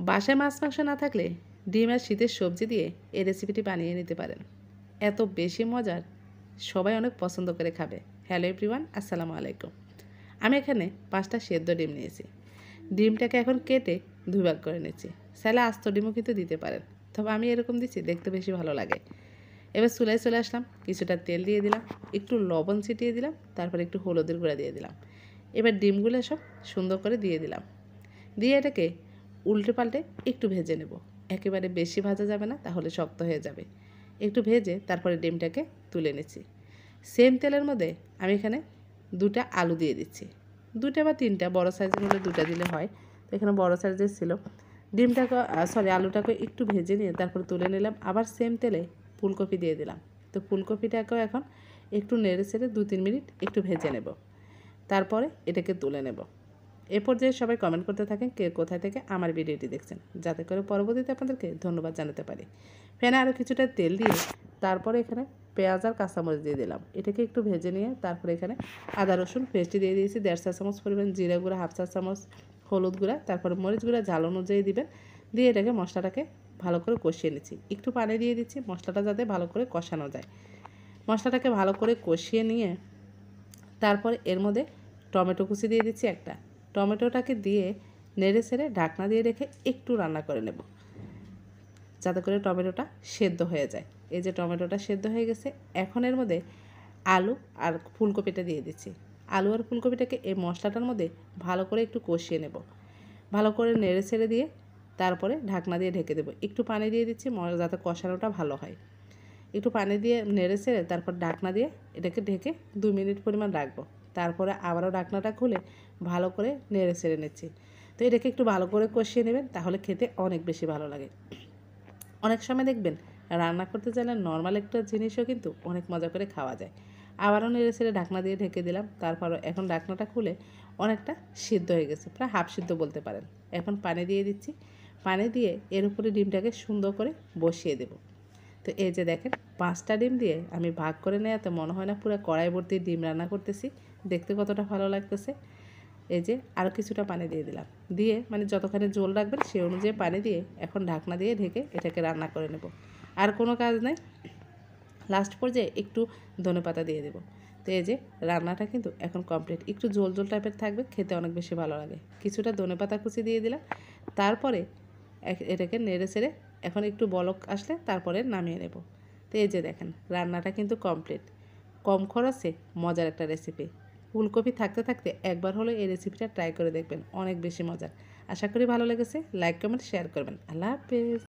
বাসায় মাছ মাংস না থাকলে ডিম আর শীতের সবজি দিয়ে এই রেসিপিটি বানিয়ে নিতে পারেন। এত বেশি মজার, সবাই অনেক পছন্দ করে খাবে। হ্যালো এভরিওয়ান, আসসালামু আলাইকুম। আমি এখানে 5টা সেদ্ধ ডিম নিয়েছি। ডিমটাকে এখন কেটে 2 ভাগ করে নিচ্ছি। চাইলে আস্ত ডিমও কিন্তু দিতে পারেন, তবে আমি এরকম দিচ্ছি, দেখতে বেশি ভালো লাগে। এবার চুলায় চলে আসলাম, কিছুটা তেল দিয়ে দিলাম, একটু লবণ ছিটিয়ে দিলাম, তারপর একটু হলুদের গুঁড়া দিয়ে দিলাম। এবার ডিমগুলো সব সুন্দর করে দিয়ে দিলাম, দিয়ে এটাকে উল্টে পাল্টে একটু ভেজে নেব। একেবারে বেশি ভাজা যাবে না, তাহলে শক্ত হয়ে যাবে। একটু ভেজে তারপরে ডিমটাকে তুলে নিচ্ছি। সেম তেলের মধ্যে আমি এখানে 2টা আলু দিয়ে দিচ্ছি। 2টা বা 3টা, বড়ো সাইজের হলে 2টা দিলে হয়। তো এখানে বড়ো সাইজের ছিল। ডিমটাকে আলুটাকে একটু ভেজে নিয়ে তারপর তুলে নিলাম। আবার সেম তেলে ফুলকপি দিয়ে দিলাম। তো ফুলকপিটাকেও এখন একটু নেড়ে ছেড়ে 2-3 মিনিট একটু ভেজে নেব, তারপরে এটাকে তুলে নেব। এ পর্যায়ে সবাই কমেন্ট করতে থাকেন কে কোথায় থেকে আমার ভিডিওটি দেখছেন, যাতে করে পরবর্তীতে আপনাদেরকে ধন্যবাদ জানাতে পারি। ফ্যানে আরও কিছুটা তেল দিয়ে তারপরে এখানে পেঁয়াজ আর কাঁচামরিচ দিয়ে দিলাম। এটাকে একটু ভেজে নিয়ে তারপরে এখানে আদা রসুন পেস্টটি দিয়ে দিয়েছি 1.5 চা চামচ পরিমাণ, জিরা গুঁড়া 1/2 চা চামচ, হলুদ গুঁড়া, তারপরে মরিচ গুঁড়া ঝাল অনুযায়ী দিবেন। দিয়ে এটাকে মশলাটাকে ভালো করে কষিয়ে নিচ্ছি। একটু পানি দিয়ে দিচ্ছি মশলাটা যাতে ভালো করে কষানো যায়। মশলাটাকে ভালো করে কষিয়ে নিয়ে তারপরে এর মধ্যে টমেটো কুচি দিয়ে দিচ্ছি একটা। টমেটোটাকে দিয়ে নেড়ে ছেড়ে ঢাকনা দিয়ে রেখে একটু রান্না করে নেব, যাতে করে টমেটোটা সেদ্ধ হয়ে যায়। এই যে টমেটোটা সেদ্ধ হয়ে গেছে, এখন এর মধ্যে আলু আর ফুলকপিটা দিয়ে দিচ্ছি। আলু আর ফুলকপিটাকে এই মশলাটার মধ্যে ভালো করে একটু কষিয়ে নেব। ভালো করে নেড়ে ছেড়ে দিয়ে তারপরে ঢাকনা দিয়ে ঢেকে দেবো। একটু পানি দিয়ে দিচ্ছি যাতে কষানোটা ভালো হয়। একটু পানি দিয়ে নেড়ে ছেড়ে তারপর ঢাকনা দিয়ে এটাকে ঢেকে 2 মিনিট পরিমাণ রাখবো। তারপরে আবারও ঢাকনাটা খুলে ভালো করে নেড়ে ছেড়ে নিচ্ছি। তো এটাকে একটু ভালো করে কষিয়ে নেবেন, তাহলে খেতে অনেক বেশি ভালো লাগে। অনেক সময় দেখবেন রান্না করতে চাইলে নর্মাল একটা জিনিসও কিন্তু অনেক মজা করে খাওয়া যায়। আবারও নেড়ে ছেড়ে ঢাকনা দিয়ে ঢেকে দিলাম। তারপরও এখন ঢাকনাটা খুলে অনেকটা সিদ্ধ হয়ে গেছে, প্রায় হাফ সিদ্ধ বলতে পারেন। এখন পানি দিয়ে দিচ্ছি। পানি দিয়ে এর উপরে ডিমটাকে সুন্দর করে বসিয়ে দেব। তো এই যে দেখেন 5টা ডিম দিয়ে আমি ভাগ করে নেওয়াতে মনে হয় না পুরো কড়াই ভর্তি ডিম রান্না করতেছি। দেখতে কতটা ভালো লাগতেছে। এই যে আরও কিছুটা পানি দিয়ে দিলাম, দিয়ে মানে যতখানি ঝোল রাখবেন সেই অনুযায়ী পানি দিয়ে এখন ঢাকনা দিয়ে ঢেকে এটাকে রান্না করে নেব। আর কোনো কাজ নাই। লাস্ট পর্যায়ে একটু ধনেপাতা দিয়ে দেব। তো এই যে রান্নাটা কিন্তু এখন কমপ্লিট। একটু ঝোল ঝোল টাইপের থাকবে, খেতে অনেক বেশি ভালো লাগে। কিছুটা ধনেপাতা কুচি দিয়ে দিলাম। তারপরে এটাকে নেড়ে ছেড়ে এখন একটু বলক আসলে তারপরে নামিয়ে নেব। তো এই যে দেখেন রান্নাটা কিন্তু কমপ্লিট। কম খরচে মজার একটা রেসিপি। ফুলকপি থাকতে থাকতে একবার হলো এই রেসিপিটা ট্রাই করে দেখবেন, অনেক বেশি মজার। আশা করি ভালো লেগেছে। লাইক কমেন্ট শেয়ার করবেন। আল্লাহ হাফেজ।